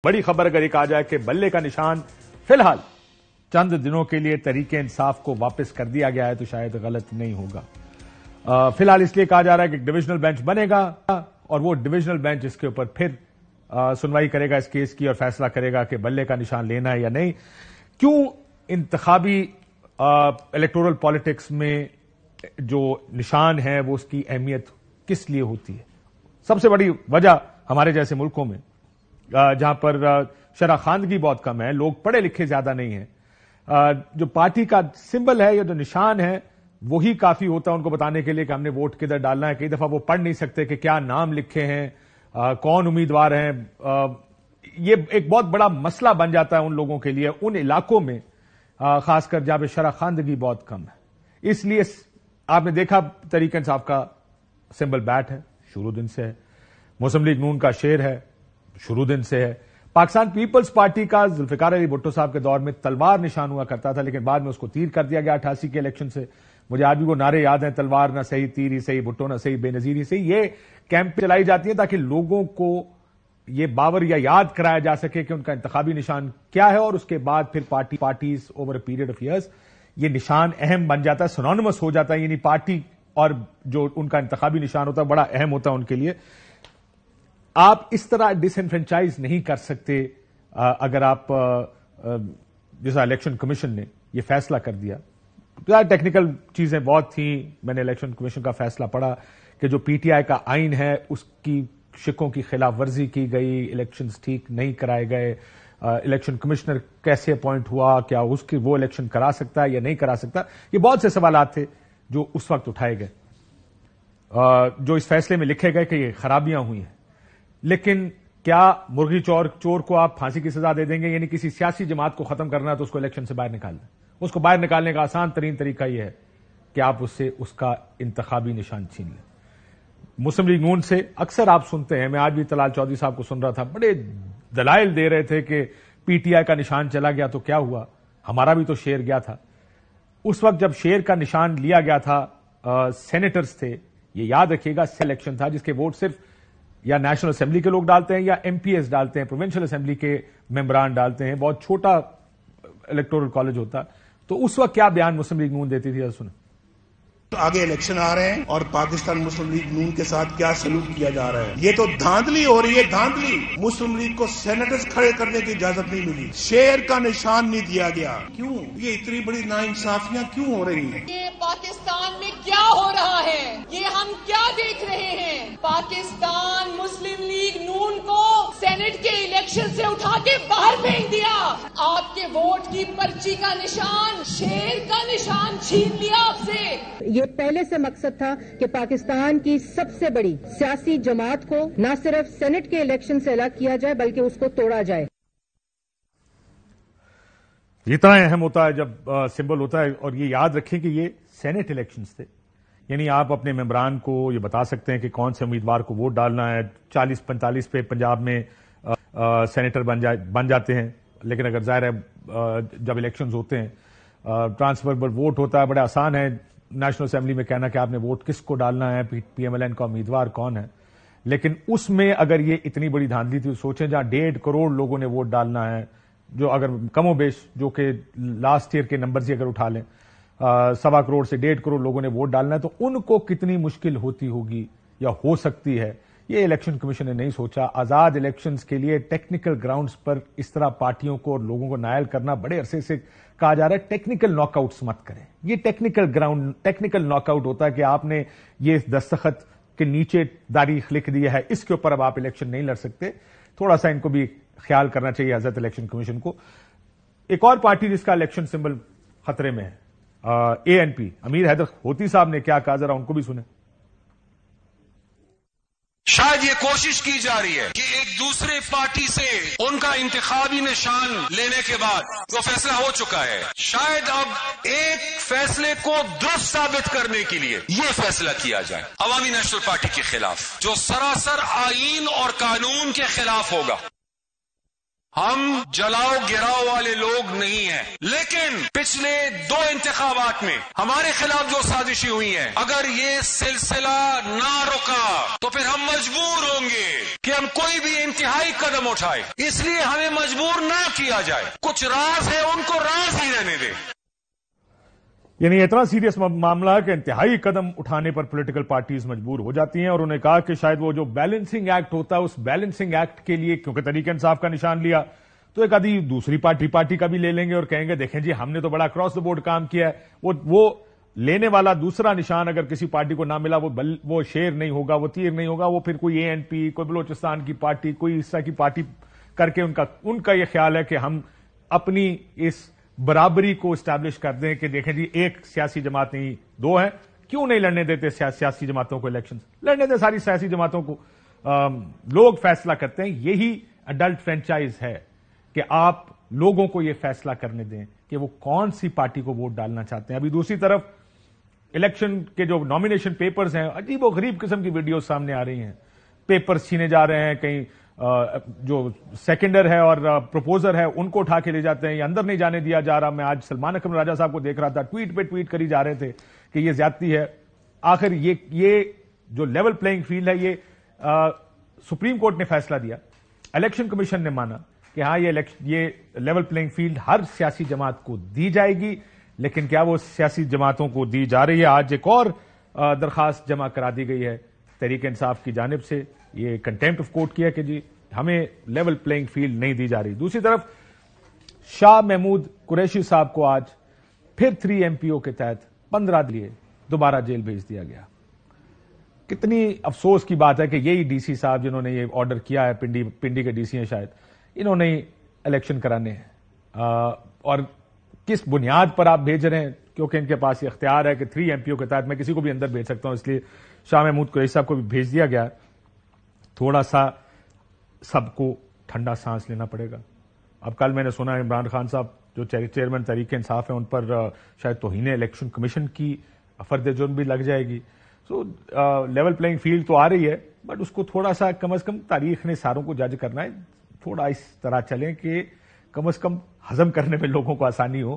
بڑی خبر اگر ایک آ جائے کہ بلے کا نشان فی الحال چند دنوں کے لیے تحریک انصاف کو واپس کر دیا گیا ہے تو شاید غلط نہیں ہوگا. فی الحال اس لیے کہا جا رہا ہے کہ ایک ڈویژنل بینچ بنے گا اور وہ ڈویژنل بینچ اس کے اوپر پھر سنوائی کرے گا اس کیس کی اور فیصلہ کرے گا کہ بلے کا نشان لینا ہے یا نہیں. کیوں انتخابی الیکٹورل پالیٹکس میں جو نشان ہے وہ اس کی اہمیت کس لیے ہوتی ہے؟ سب سے بڑی وجہ ہمارے جیسے ملکوں میں جہاں پر شرح خواندگی بہت کم ہے، لوگ پڑھے لکھے زیادہ نہیں ہیں، جو پارٹی کا سمبل ہے یا جو نشان ہے وہی کافی ہوتا ہے ان کو بتانے کے لیے کہ ہم نے ووٹ کدھر ڈالنا ہے. کئی دفعہ وہ پڑھ نہیں سکتے کہ کیا نام لکھے ہیں، کون امیدوار ہیں. یہ ایک بہت بڑا مسئلہ بن جاتا ہے ان لوگوں کے لیے ان علاقوں میں، خاص کر جہاں پہ شرح خواندگی بہت کم ہے. اس لیے آپ نے دیکھا تحریک انصاف کا سمبل بیٹ ہے، شروع دن سے ہے. مسلم لیگ نون کا شیر ہے، شروع دن سے ہے. پاکستان پیپلز پارٹی کا ذوالفقار علی بھٹو صاحب کے دور میں تلوار نشان ہوا کرتا تھا، لیکن بعد میں اس کو تیر کر دیا گیا 88 کے الیکشن سے. مجھے آج بھی وہ نعرے یاد ہیں، تلوار نہ صحیح، تیر ہی صحیح، بھٹو نہ صحیح، بے نظیر ہی صحیح. یہ کیمپ چلائی جاتی ہیں تاکہ لوگوں کو یہ باور یا یاد کرایا جا سکے کہ ان کا انتخابی نشان کیا ہے، اور اس کے بعد پھر parties over a period of years یہ نشان اہم بن جاتا ہے، سنونیمس ہو جاتا ہے. یعنی پارٹی اور جو ان کا انتخابی نشان ہوتا ہے بڑا اہم ہوتا ہے ان کے لیے. آپ اس طرح ڈس انفرینچائز نہیں کر سکتے. اگر آپ جیسا الیکشن کمیشن نے یہ فیصلہ کر دیا، ٹیکنیکل چیزیں بہت تھیں. میں نے الیکشن کمیشن کا فیصلہ پڑھا کہ جو پی ٹی آئی کا آئین ہے اس کی شقوں کی خلاف ورزی کی گئی، الیکشنز ٹھیک نہیں کرائے گئے. الیکشن کمشنر کیسے اپوائنٹ ہوا، کیا اس کی وہ الیکشن کرا سکتا ہے یا نہیں کرا سکتا. یہ بہت سے سوالات تھے جو اس وقت اٹھائے گئے، جو اس فیصلے میں لکھے گئے کہ یہ خرابیاں ہوئی ہیں. لیکن کیا مرغی چور کو آپ پھانسی کی سزا دے دیں گے؟ یعنی کسی سیاسی جماعت کو ختم کرنا ہے تو اس کو الیکشن سے باہر نکال دیں. اس کو باہر نکالنے کا آسان ترین طریقہ یہ ہے کہ آپ اس سے اس کا انتخابی نشان چھین لیں. مسلم لیگ نون سے اکثر آپ سنتے ہیں، میں آج بھی طلال چودھری صاحب کو سن رہا تھا، بڑے دلائل دے رہے تھے کہ پی ٹی آئی کا نشان چلا گیا تو کیا ہوا، ہمارا بھی تو شیر گیا تھا. اس وقت جب شیر کا نشان لیا گیا تھا سینیٹرز تھے، یہ یاد رکھیے گا، الیکشن تھا جس کے ووٹ صرف یا نیشنل اسمبلی کے لوگ ڈالتے ہیں یا ایم پی ایس ڈالتے ہیں، پروونشل اسمبلی کے ممبران ڈالتے ہیں، بہت چھوٹا الیکٹورل کالج ہوتا. تو اس وقت کیا بیان مسلم لیگ نون دیتی تھی، سنیں. آگے الیکشن آ رہے ہیں اور پاکستان مسلم لیگ نون کے ساتھ کیا سلوک کیا جا رہا ہے، یہ تو دھاندلی ہو رہی ہے، دھاندلی. مسلم لیگ کو سینیٹرز کھڑے کرنے کی اجازت نہیں ملی، شیر کا نشان نہیں دیا گیا. کیوں یہ اتنی بڑی ناانصافیاں کیوں ہو رہی ہیں؟ یہ پاکستان میں کیا ہو رہا ہے، یہ ہم کیا دیکھ رہے ہیں؟ پاکستان مسلم لیگ نون کو سینٹ کے الیکشن سے اٹھا کے باہر پھینک دیا. آپ کے ووٹ کی پرچی کا نشان، شیر کا نشان چھین لیا آپ سے. یہ پہلے سے مقصد تھا کہ پاکستان کی سب سے بڑی سیاسی جماعت کو نہ صرف سینٹ کے الیکشن سے الگ کیا جائے بلکہ اس کو توڑا جائے. اتنا اہم ہوتا ہے جب سمبل ہوتا ہے. اور یہ یاد رکھیں کہ یہ سینٹ الیکشنز تھے، یعنی آپ اپنے ممبران کو یہ بتا سکتے ہیں کہ کون سے امیدوار کو ووٹ ڈالنا ہے. 40-45 پہ پنجاب میں سینیٹر بن جاتے ہیں، لیکن اگر ظاہر ہے جب الیکشنز ہوتے ہیں ٹرانسفر ووٹ ہوتا ہے، بڑا آسان ہے نیشنل اسمبلی میں کہنا کہ آپ نے ووٹ کس کو ڈالنا ہے، پی ایم ایل این کا امیدوار کون ہے. لیکن اس میں اگر یہ اتنی بڑی دھاندلی تھی، سوچیں جہاں 1.5 کروڑ لوگوں نے ووٹ ڈالنا ہے، جو اگر کم و بیش جو کہ لاسٹ ایئر کے نمبرز ہی اگر اٹھا لیں 1.25 کروڑ سے 1.5 کروڑ لوگوں نے ووٹ ڈالنا ہے، تو ان کو کتنی مشکل ہوتی ہوگی یا ہو سکتی ہے. یہ الیکشن کمیشن نے نہیں سوچا. آزاد الیکشنز کے لیے ٹیکنیکل گراؤنڈز پر اس طرح پارٹیوں کو اور لوگوں کو نائل کرنا بڑے عرصے سے کہا جا رہا ہے ٹیکنیکل ناک آؤٹس مت کریں. یہ ٹیکنیکل ناک آؤٹ ہوتا ہے کہ آپ نے یہ دستخط کے نیچے تاریخ لکھ دی ہے، اس کے اوپر اب آپ الیکشن نہیں لڑ سکتے. تھوڑا سا ان کو بھی خیال کرنا چاہیے حضرت الیکشن کمیشن کو. ایک اور پارٹی جس کا الیکشن سمبل خطرے میں ہے، اے این پی، امیر حیدر ہوتی صاحب نے کیا کہا، ذرا ان کو بھی سنیں. شاید یہ کوشش کی جا رہی ہے کہ ایک دوسرے پارٹی سے ان کا انتخابی نشان لینے کے بعد جو فیصلہ ہو چکا ہے، شاید اب ایک فیصلے کو درست ثابت کرنے کے لیے یہ فیصلہ کیا جائے عوامی نیشنل پارٹی کے خلاف، جو سراسر آئین اور قانون کے خلاف ہوگا. ہم جلاؤ گراؤ والے لوگ نہیں ہیں، لیکن پچھلے 2 انتخابات میں ہمارے خلاف جو سازشیں ہوئی ہیں، اگر یہ سلسلہ نہ رکا تو پھر ہم مجبور ہوں گے کہ ہم کوئی بھی انتہائی قدم اٹھائے، اس لیے ہمیں مجبور نہ کیا جائے۔ کچھ راز ہے ان کو راز ہی رہنے دیں۔ یعنی اتنا سیریس معاملہ ہے کہ انتہائی قدم اٹھانے پر پولیٹیکل پارٹیز مجبور ہو جاتی ہیں، اور انہوں نے کہا کہ شاید وہ جو بیلنسنگ ایکٹ ہوتا ہے، اس بیلنسنگ ایکٹ کے لیے کیونکہ تحریک انصاف کا نشان لیا تو ایک آدھی دوسری پارٹی کا بھی لے لیں گے اور کہیں گے دیکھیں جی ہم نے تو بڑا کراس دا بورڈ کام کیا ہے۔ وہ لینے والا دوسرا نشان اگر کسی پارٹی کو نہ ملا وہ شیر نہیں ہوگا، وہ تیر نہیں ہوگا، وہ پھر کوئی ANP، کوئی بلوچستان کی پارٹی، کوئی اس طرح کی پارٹی کر کے ان کا یہ خیال ہے کہ ہم اپنی اس برابری کو اسٹیبلش کر دیں کہ دیکھیں جی ایک سیاسی جماعت نہیں 2 ہیں، کیوں نہیں لڑنے دیتے سیاسی جماعتوں کو الیکشن؟ لڑنے دیں ساری سیاسی جماعتوں کو، لوگ فیصلہ کرتے ہیں۔ یہی اڈلٹ فرینچائز ہے کہ آپ لوگوں کو یہ فیصلہ کرنے دیں کہ وہ کون سی پارٹی کو ووٹ ڈالنا چاہتے ہیں۔ ابھی دوسری طرف الیکشن کے جو نامینیشن پیپرز ہیں، عجیب و غریب قسم کی ویڈیوز سامنے آ رہی ہیں، پیپرز چھینے جا رہے ہیں، کہیں جو سیکنڈر ہے اور پروپوزر ہے ان کو اٹھا کے لے جاتے ہیں، یہ اندر نہیں جانے دیا جا رہا۔ میں آج سلمان اکرم راجہ صاحب کو دیکھ رہا تھا، ٹویٹ پہ ٹویٹ کری جا رہے تھے کہ یہ زیادتی ہے۔ آخر یہ جو لیول پلینگ فیلڈ ہے، یہ سپریم کورٹ نے فیصلہ دیا، الیکشن کمیشن نے مانا کہ ہاں یہ لیول پلینگ فیلڈ ہر سیاسی جماعت کو دی جائے گی، لیکن کیا وہ سیاسی جماعتوں کو دی جا رہی ہے؟ آج ایک اور درخواست جمع کرا دی گئی ہے تحریک انصاف کی جانب سے، یہ کنٹیمپٹ آف کورٹ کیا کہ جی ہمیں لیول پلینگ فیلڈ نہیں دی جا رہی۔ دوسری طرف شاہ محمود قریشی صاحب کو آج پھر 3 MPO کے تحت 15 دن لیے دوبارہ جیل بھیج دیا گیا۔ کتنی افسوس کی بات ہے کہ یہی DC صاحب جنہوں نے یہ آرڈر کیا ہے، پنڈی کے DC ہیں شاید، انہوں نے الیکشن کرانے ہیں، اور کس بنیاد پر آپ بھیج رہے ہیں؟ کیونکہ ان کے پاس یہ اختیار ہے کہ 3 MPO کے تحت میں کسی کو بھی اندر بھیج سکتا ہوں، اس لیے شاہ محمود قریشی صاحب کو بھی بھیج دیا گیا۔ تھوڑا سا سب کو ٹھنڈا سانس لینا پڑے گا۔ اب کل میں نے سنا عمران خان صاحب جو چیئرمین تحریک انصاف ہیں ان پر شاید توہین الیکشن کمیشن کی فرد جرم بھی لگ جائے گی۔ سو لیول پلینگ فیلڈ تو آ رہی ہے، بٹ اس کو تھوڑا سا کم از کم تاریخ نے ساروں کو جج کرنا ہے، تھوڑا اس طرح چلیں کہ کم از کم ہضم کرنے میں لوگوں کو آسانی ہو۔